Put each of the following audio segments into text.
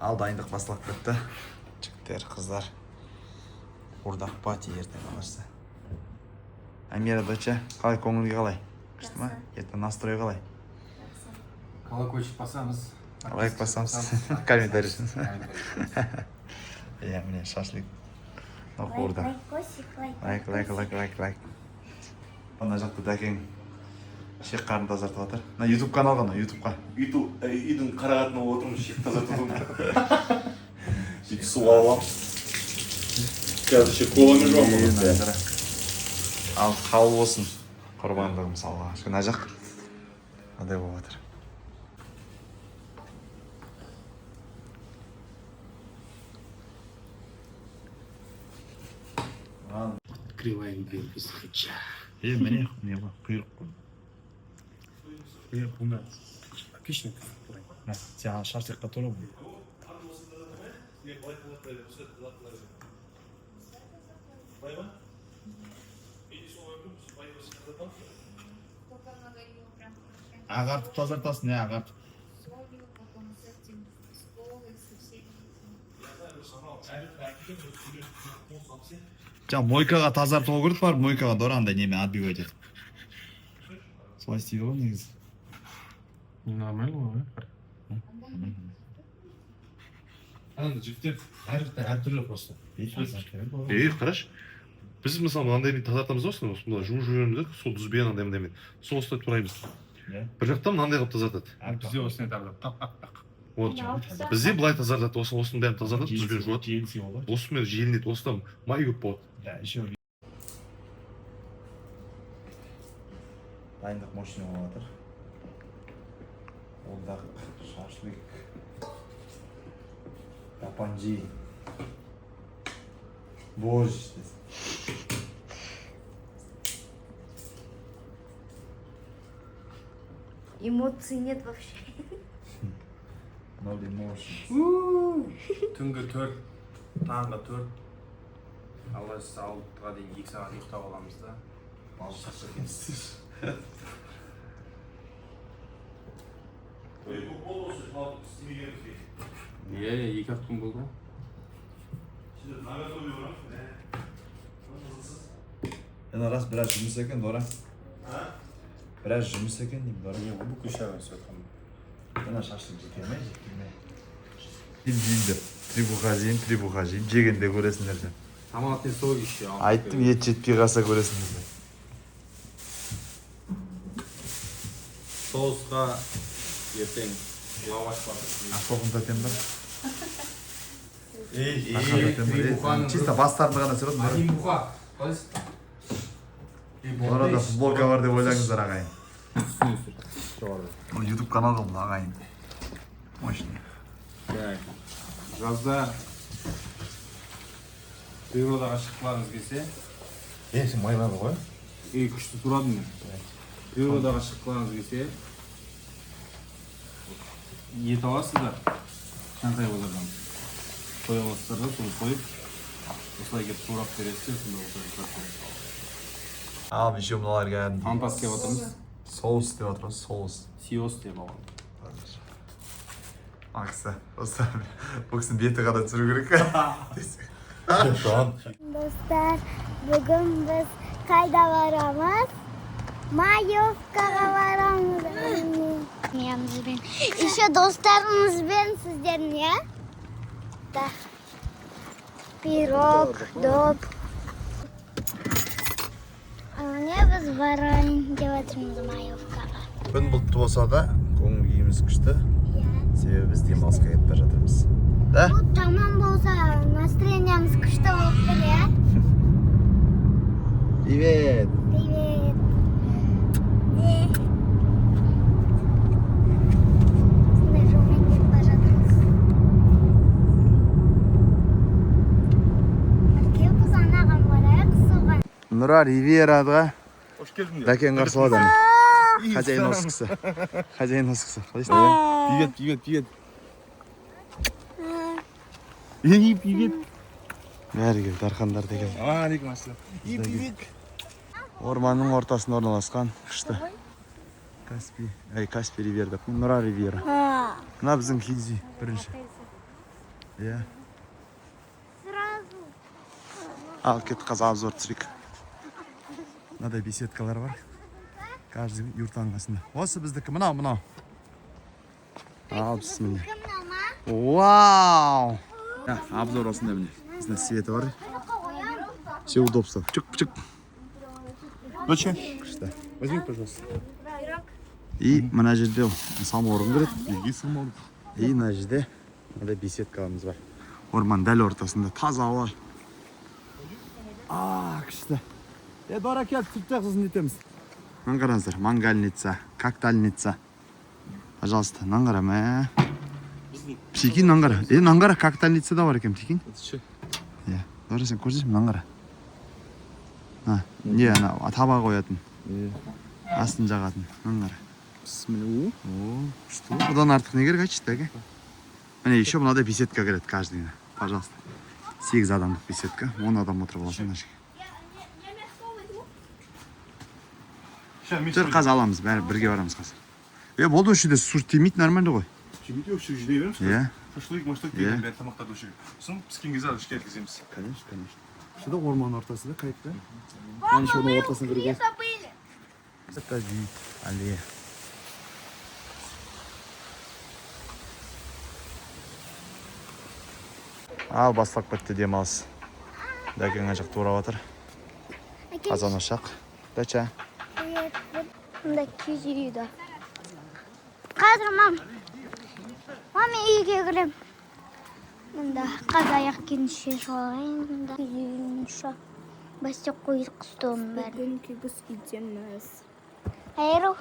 Ал дайындық басталып кетті. Жігіттер, қыздар. Қуырдақ пати ертең қалашса. Амира доча, қалай көңілге қалай? Күшті ма? Ертең настрой қалай? Колокольчик басамыз. Лайк басамыз. Комментарий. Иә, міне шашлик. Қуырдақ. Лайк. Ана жақта дәкең шек қарын тазартып жатыр. На YouTube канал ғана, YouTubeға. Үйдің қарағатына отырмыз, шек тазартудың. Сөйтіп су алам. Қазір шек қоламен жоғым. Ал қабыл болсын құрбандығы мысалға. Мына жақ адай болып жатыр. Открываем дверь без хача. Міне, не ғой, құйрық қой. Құйрық бұнда. Отлично. Сен шашлыққа толы бұл. Ағартып тазартасың, не ағартып? Жаңа мойкаға тазартуға көрдік бар, мойкаға дорандай немен отбивать етіп. Солай істейді ғой негізі. Нормально ғой. Ана жігіттер әртүрлі просто. Қараш, біз мысалы мынандаймен тазартамыз осыны, осында жуып жібереміз, сол дүзбен андай-мындаймен. Сол осылай тураймыз. Бір жақтан мынандай қылып тазартады. Бізде осыны тазартады. Бізде былай тазартады, осының бәрін тазартады, дүзбен жуады. Желінсей болады. Осымен желінеді, осыдан май көп болады. Дайындық мощный болып жатыр. Олдағы шашлик, тапанжи, борщ. Эмоций нет вообще. Ноль эмоций. Түнгі 4, таңғы 4. Алла сауытқа дейін 2 сағат ұйықтап аламыз да. Балшық екенсіз. Иә, 2 күн болды. Енді рас біраз жұмыс екен, Дора. Біраз жұмыс екен дейм, Дора. Не, бұл күшәуін сөйтім. Мына шашлик жекелмей. Жейіндер. Трибуха жейін. Жегенде көресіңдер сен. Томатный сой еще. Айттым, ет жетпей қалса көресіңдер. Соусқа ертең лаваш батыр. Соғын татем бар. Трибуханың Чисто бастарды ғана сұрады. Трибуха. Орада футболка бар деп ойлаңыздар ағайын. Жоғарда. Ол YouTube канал бұл ағайын. Мощный. Жазда природаға шыққыларыңыз келсе, Сен майлады ғой? күшті тұрадым мен. Природаға шыққыларыңыз келсе, ет аласыздар, Шанхай базардан. Қой аласыздар да, соны қойып, осылай келіп турап бересіздер, сонда осылай тұрап бересіздер. Ал, еще мыналар кәдімгі. Пампас деп отырмыз. Соус деп отырмыз, соус. Сиос деп алған. Акса, бұл кісінің беті қада түсіру керек. Достар, бүгін біз қайда барамыз? Маевкаға барамыз. Менімізбен. Еще достарымызбен сіздерін, я? Да. Пирог, доп. Міне біз барайын деп отырмыз Маевкаға. Күн бұлтты болса да, көңіл күйіміз күшті. Себебі біз демалысқа кетіп бара жатырмыз. Да? Бұл тамам болса, настроениямыз күшті болып тұр, я? Привет! Привет. Сондай жолмен кетіп бара жатырмыз. Бірге біз анаған барайық суға. Нұра Ривьераға Hoş geldin. дәкен қарсы алады. Хозяин осы кісі. Қалайсың? Привет. Привет. Бәрі келді, Дархандар деген. Алейкум ассалам. Привет. Орманның ортасында орналасқан күшті. Каспий Ривьера деп. Нұра Ривьера. Мына біздің Хидзи бірінші. Иә. Сразу. Ал кет қазір обзор түсірейік. Мынадай беседкалар бар. Каждый юрттың қасында. Осы біздікі, мынау. Ал, бісміллә. Вау! Обзор осында міне. Біздің светі бар. Все удобство. Чик-чик. Доча. Күшті. Возьми, пожалуйста. И мына жерде самаурын кіреді. Неге самаурын? И мына жерде мындай беседкаларымыз бар. Орман дәл ортасында таза ауа. Күшті. Дора келіп сүттек қызын етеміз. Нан қараңыздар, мангальница, коктальница. Пожалуйста, нан қара, мә. Псикин, нан қара. Нан қара, коктальница да бар екен, псикин. Дора сен көрсейсің, нан қара. Не, таба қоятын. Астын жағатын, нан қара. Бісміллә. Күшті. Бұдан артық не керек айтшы, тәке? Міне, еще мынадай беседка кіреді каждыйына. Пожалуйста. 8 адамдық беседка, 10 адам отырып аласың. Жүр қазір аламыз, бәрі бірге барамыз қазір. Болды осы жерде су тимейді, нормально ғой. Тимейді, осы жерде жүре береміз. Иә. Шашлык, деген бәрі тамақтарды осы жерге. Сосын піскен кезде ішке әткіземіз. Конечно. Шыда орман ортасы да кайф, да? Мен еще оның ортасын кіруге. Это вид, аллея. Ал бастап кетті демалыс. Дәкең ажақ турап жатыр. Қазан ошақ. Дача. Мында киіз үйді. Қазір мен үйге кірем. Мында қаз аяқ киін шеш алайын. Мында киіз үйін ұша. Бастық қойыз құстығым бәрі. Бүгін күйгіз идеміз. Айру.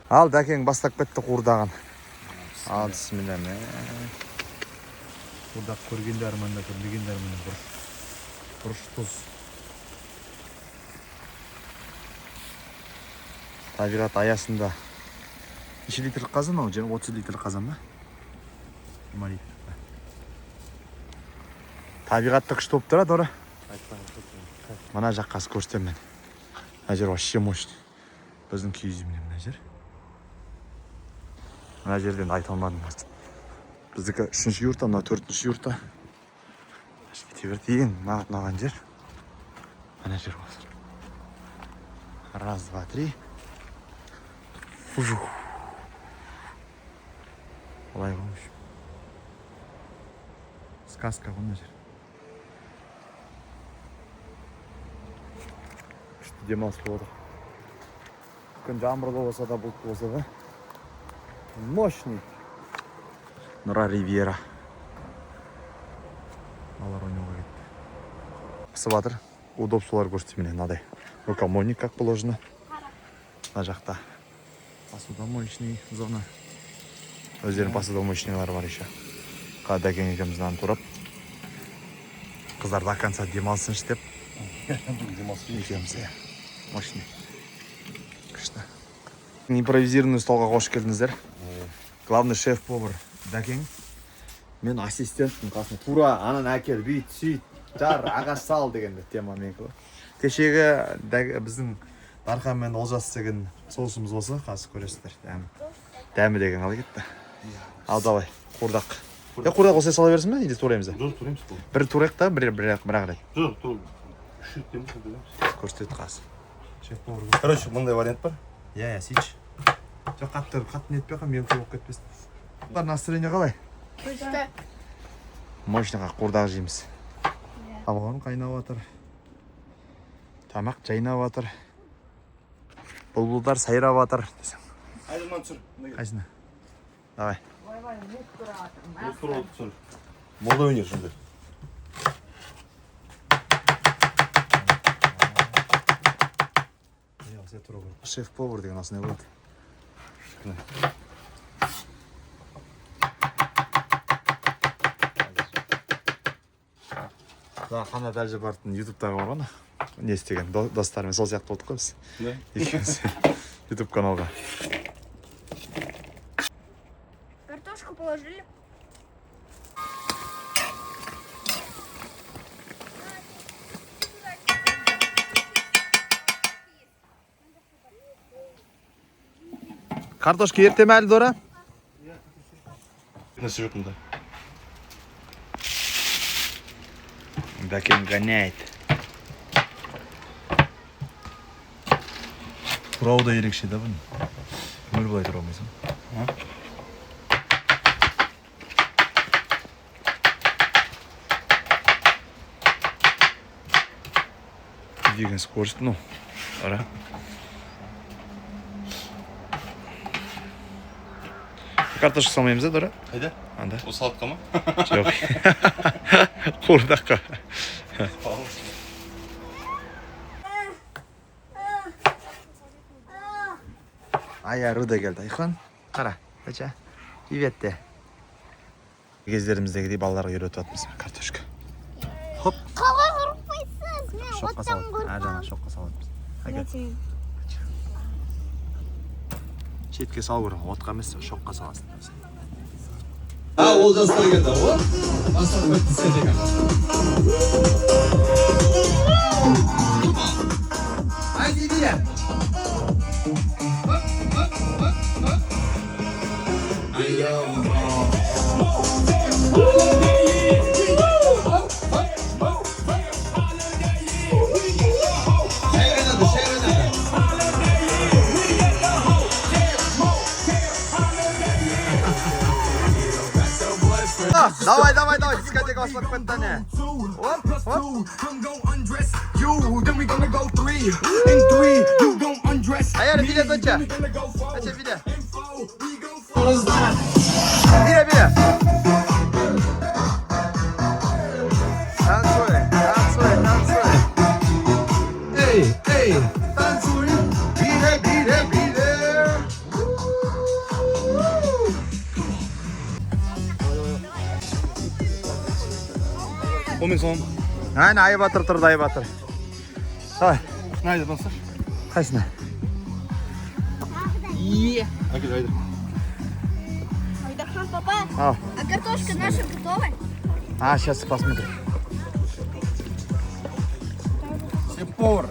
Ал дәкең бастап кетті қуырдаған. Ал бісміллә. Қуырдақ көргендер мында, көрмегендер мында бұрыш тұз. Табиғат аясында 2 литр қазан, ау 30 литр қазан ба? 20 литр. Табиғатты күшті болып тұрады, ора? Мына жаққасы көрсетем мен. Мына жер вообще мощный. Біздің киіз үй мына жер. Мына жерден айта алмадым. Біздікі 3-ші юрта, мына 4-ші юрта. Кете берді ең маған жер. Мына жер осы. Раз, два, три. Олай қоймыш. Сказка ғына жер. Күшті демалыс болады. Күн жаңбырлы болса да, бұлтты болса да. Мощный. Нұра ривьера. Алар ойнауға кетті. Қысып жатыр. Удобстволар көрсетті міне мынадай. Рукомойник как положено. Мына жақта посудомоечный зона. Өздерінің посудомоечныйлары бар еще. Дәкең екеумізден тұрып. Қыздар до конца демалсыншы деп. Екеуміз, мощный. Күшті. Импровизированный столға қош келдіңіздер. Главный шеф-повар Дәкең. Мен ассистенттің қасына тура анан әкел, бүйт, сүйт, жар, ағаш сал дегенде тема менікі. Кешегі біздің Дархан мен Олжас деген соусымыз болса, қазір көресіздер. Дәмі деген қалай кетті. Ал давай, қуырдақ. Қуырдақ осылай сала берсін бе? Или тураймыз да? Жоқ, турамыз. Бір турайық та, бір рет. Жоқ, тур. Үш рет деміз, турамыз. Көрсетеді қазір. Шеф-повар. Короче, мындай вариант бар. Иә, сич. Жоқ, қатты нетпей қа, мен көп кетпесін. Настроение қалай? Күшті. Мощныға қуырдақ жейміз. Тамағын қайнап жатыр. Тамақ жайнап жатыр. Бұлбұлдар сайрап жатыр десең. Айдын ман түсір. Қайсына? Давай. Молда өнер şimdi. Шеф-повар деген осындай болады. Қанат Әлжапаровтың ютубтағы бар ғана. Не істеген достарымен сол сияқты болдық қой біз. Екеуміз ютуб каналға. Картошку положили. Картошка ерте ме әлі, Дора? Нәрсе жоқ мұнда. Бәкең гоняет. Турау да ерекше да бұның. Өмір былай тұра алмайсың. Деген скорость, ну, ара. Картошка салмаймыз, да, Дора? Қайда? Анда. Осы салатқа ма? Жоқ. Қуырдаққа. Айару да келді. Айхан, қара. Бәча. Привет де. Кездеріміздегідей балаларға үйретіп жатырмыз картошка. Хоп. Қалай қорықпайсыз? Мен Шоққа оттан салып. қорқамын. Жаңа шоққа салатырмыз. Шетке салу керек. Отқа емес, шоққа саласың. ол жастар келді ғой. Бастап өтті сен деген. Айди бия. Давай, давай, давай, дискотека бастап кетті не. Оп, оп. Айар, биле, доча. Доча, биле. Биле, биле. Танцуй, танцуй, танцуй. Ей, ей. Танцуй. Биле, биле, биле. Омен салам. Aynen ayı batır tur dayı batır. Давай. Найди, танцор. Қайсына? Әкел, айда. Айдархан, папа, Ал. а картошка наша готова? А, сейчас посмотрим. Шеф-повар.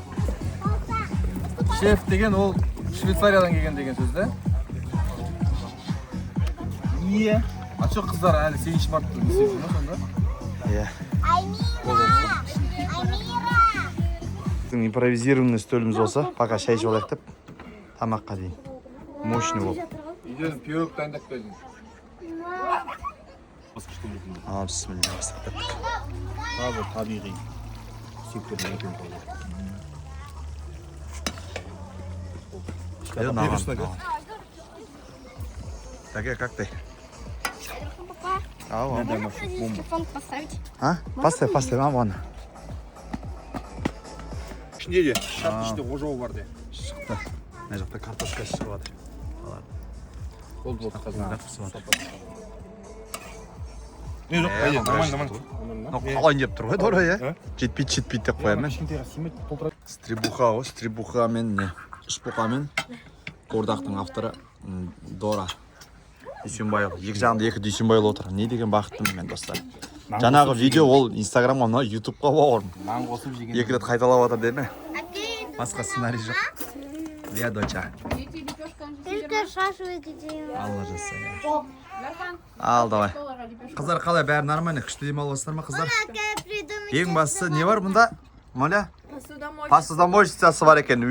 Шеф деген ол Швейцариядан келген деген сөз да? Ие. А что қыздар әлі 8 мартты істейсің ба сонда? Иә. Аймира! Біздің импровизированный стөліміз болса, пока шай ішіп алайық деп, тамаққа дейін. Мощный болып. Үйден пирог дайындап келдім. Ал, бисмилля, бастап кеттік. Таза табиғи. Секторный екен болды. Таке, как ты? Ау, Можно здесь телефон поставить? А? Поставь, поставь, а вон. Ішінде де шарт ішінде ожау бар де. Шықты. Мына жақта картошка шығып жатыр. Болды болды қазір. Не жоқ, айда, нормально, нормально. Қалайын деп тұр ғой, Дора, иә? Жетпейді деп қоямын. Кішкентайға сыймайды, толтырады. Стрибуха ғой, стрибуха мен не? Үшбұқа мен Қуырдақтың авторы Дора Дүйсенбайұлы. Екі жағында екі Дүйсенбайұлы отыр. Не деген бақыттымын мен, достар. Жаңағы видео ол Инстаграмға, мына Ютубқа бауырым. Нан қосып жеген. Екі рет қайталап отыр деме. Басқа сценарий жоқ. Иә, доча. Только шашует идея. Алла жаса, иә. Ал, давай. Қыздар қалай, бәрі нормально, күшті демаласыздар ма, қыздар? Ең бастысы не бар мұнда? Моля? Посудомоечницасы бар екен.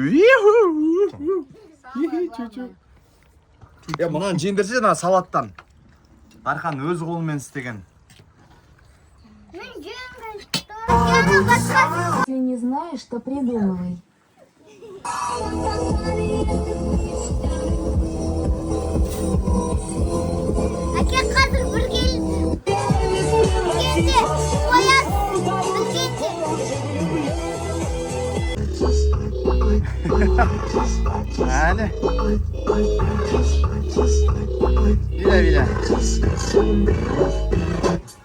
Мұнан жеңдірсе, мына салаттан. Дархан өз қолымен істеген. Если не знаешь, то придумывай. Әке қазір бір келді. Ояз. Әлі. Биле.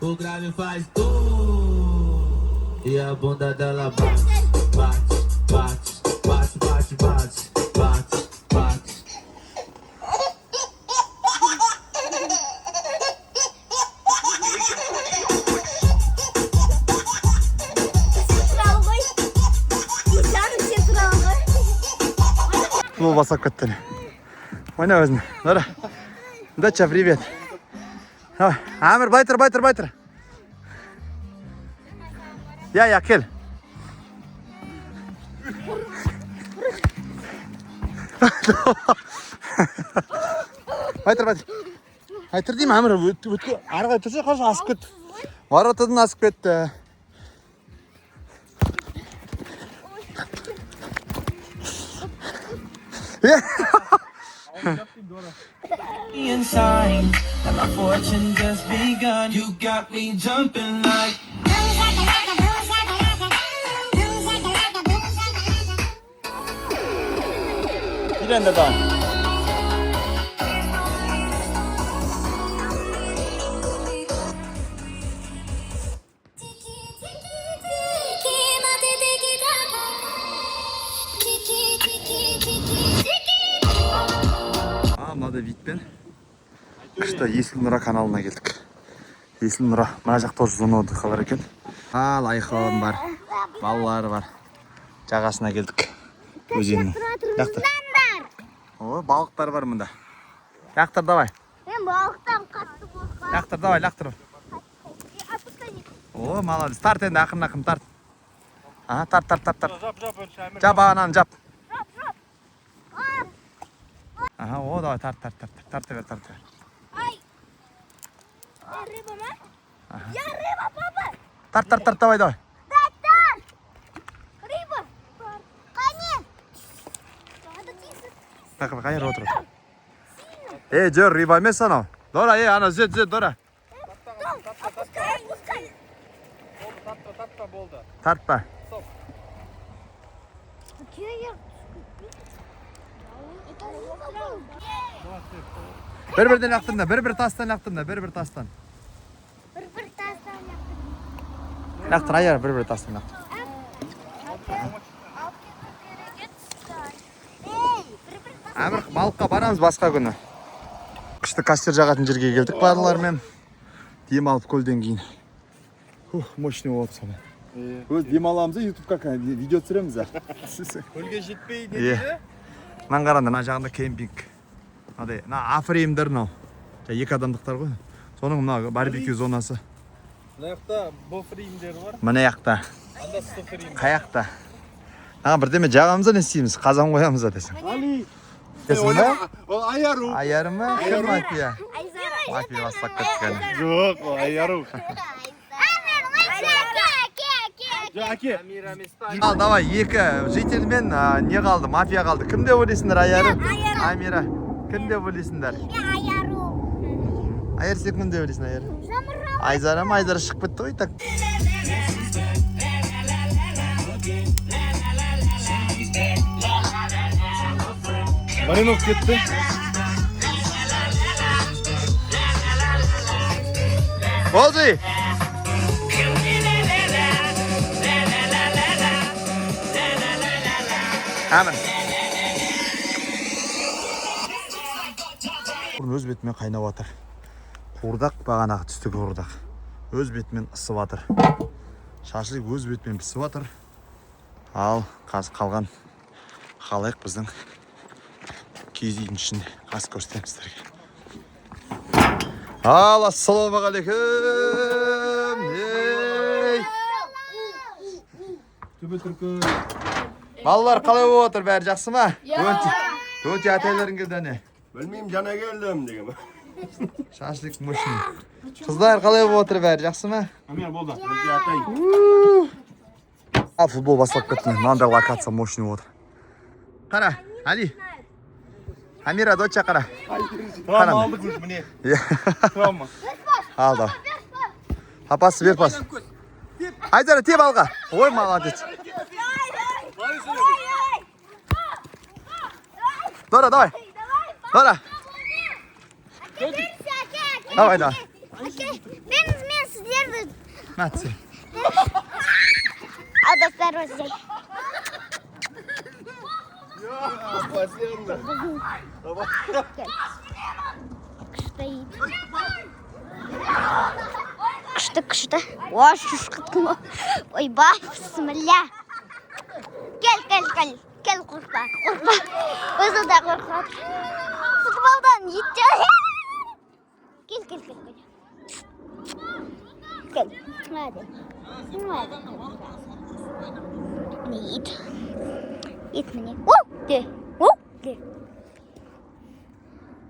O grave faz e a bunda dela bate, bate, bate, bate, bate, bate, bate. Футбол басап кетті. Ойна өзің. Дора. Дача, привет. Амир, байтыр. Ya gel. Haytır. Haytır deyim әмір. Арғы тұрса қашы асып кетті. Воротадан асып кетті. Inside, and my fortune just begun. You got me jumping like. 이랬는데 다. Мынада витпен қышта Есіл Нұра каналына келдік. Есіл Нұра мына жақта тоже зона отдыха бар екен. Ал айқын бар, балалары бар. Жағасына келдік. Өзеннің. Яқтыр. О, балықтар бар мында. Яқтыр давай. Мен балықтан қатты қорқамын. Яқтыр давай, яқтыр. О, молодец. Тарт енді ақырын тарт. Ага, тарт. Жап ананы жап. Ага, о, давай, тарт бер. Ай. Рыба ма? Я рыба, папа. Тарт, давай. Дай. Рыба. Қане. Қайыр отыр. Жүр, рыба емес анау. Дора, ана зет, Дора. Отпускай. Тартпа. Бір-бірден лақтырма, бір-бір тастан лақтырма, бір-бір тастан. Bir tane Лақтыр, аяр, бір-бір тастан лақтыр. Әмір, балыққа барамыз басқа күні. Қышты костер жағатын жерге келдік балалармен. Дем алып көлден кейін. Мощный болды соны. Өз дем аламыз, ютубқа видео түсіреміз. Көлге жетпей не Е. дейді? Мына қараңдар, мына жағында кемпинг. Адай, мына афреймдер мынау. Екі адамдықтар ғой. Соның мына барбекю зонасы. Мына жақта бофримдер бар. Мына жақта. Анда стофрим. Қай жақта? Маған бірдеме жағамыз не істейміз? Қазан қоямыз десең. Али, Десің ба? ол айару. Айары ма? Кім мафия? Мафия бастап кеткен. Жоқ, ол айару. Әке. Ал, давай, екі жительмен не қалды? Мафия қалды. Кім деп ойлайсыңдар Айару? Амира. Кім деп ойлайсыңдар? Айар, сен кім деп ойлайсың Айар? Айзара ма? Айзара шығып кетті ғой так. Маринов кетті. Олжи! Әмін. Өз бетімен қайнап жатыр. Қуырдақ бағанағы түсті қуырдақ. Өз бетімен ысып жатыр. Шашлық өз бетімен пісіп жатыр. Ал қазір қалған қалайық біздің киіз үйдің ішінде қас көрсетеміз сіздерге. Ал, ассалаумағалейкум. Түбі түркі. Балалар қалай болып отыр, бәрі жақсы ма? Өте атайларың келді әне. Білмеймін, жана келдім деген. Шашлық мощный. Қыздар қалай болып отыр, бәрі жақсы ма? Амир болды. Өте атай. Ал футбол бастап кетті. Мынандай локация мощный отыр. Қара, Али. Амира, доча қара. Травма алды көз міне. Травма. Ал да. Папасы бер пас. Айдара, теп алға. Ой, молодец. Дора, давай. Дора. Давай, давай. Мен сіздерді. Мәтсі. Адастар өздей. Күшті. Ой, шұшқыттың. Ойбай, бісмілля. Кел, қорқпа. Өзі де қорқады. Футболдан еттен. Кел. Gel. Hadi. Hadi. Ne it. It mi ne? Oh de. Oh de.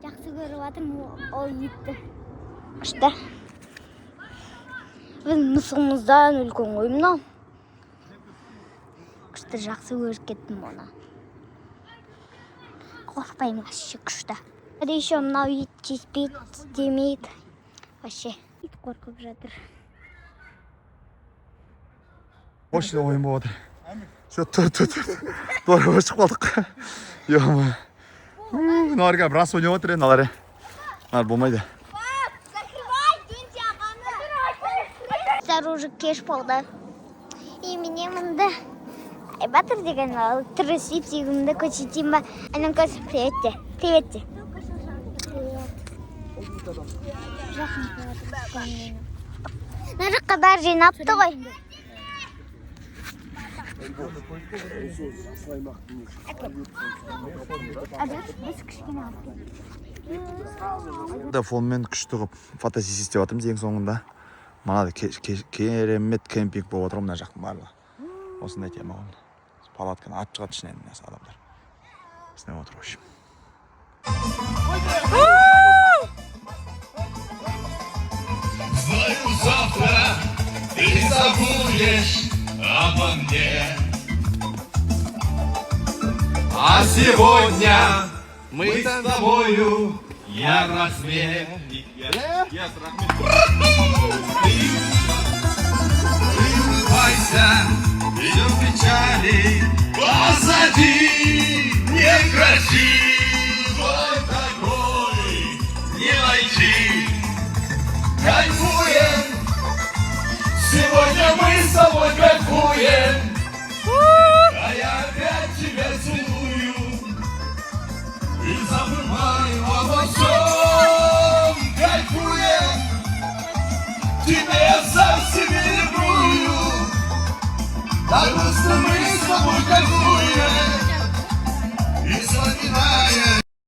Жақсы көріп жатырмын ол итті. İşte. Біз мысығымыздан үлкен ғой мынау. Күшті жақсы көріп кеттім оны. Қорқпаймын вообще күшті. Еще мынау ит тиіспейді, демейді. Вообще ит қорқып жатыр. Мощный ойын болып жатыр. Все, тұр. Дорого шығып қалдық. Ё-моё. Мыналарға біраз ойнап отыр енді алар. Алар болмайды. Уже кеш болды. И мне мында Батыр деген ал трусип сүйгімді көшетейін ба? Анам көз приветте. Приветте. Мына жаққа бәрі жинапты ғой. Фонмен күшті қып фотосессия істеп жатырмыз ең соңында. Мынада керемет кемпинг болып отыр мына жақтың барлығы. Осындай тема ғой. Палатканы ат шығады ішінен адамдар. Істеп отыр общем. Знаю, завтра ты забудешь обо мне. А сегодня мы с тобою я размер. Улыбайся, идем печали позади. Не красивой такой не найти. Кайфуем, сегодня мы с тобой кайфуем. А я опять тебя целую и забываю обо всем. Кайфуем, тебя совсем не люблю. Так просто мы с тобой кайфуем и вспоминаем.